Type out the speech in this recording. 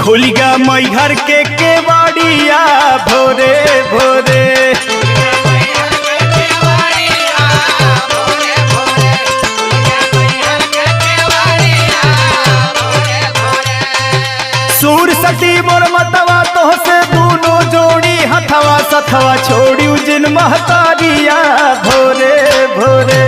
खुल गया मई घर के केवाड़िया भोरे भोरे। सूर सटी मोर मतवा तो से दोनों जोड़ी हथवा सथवा छोड़ी जिन महतारिया भोरे भोरे।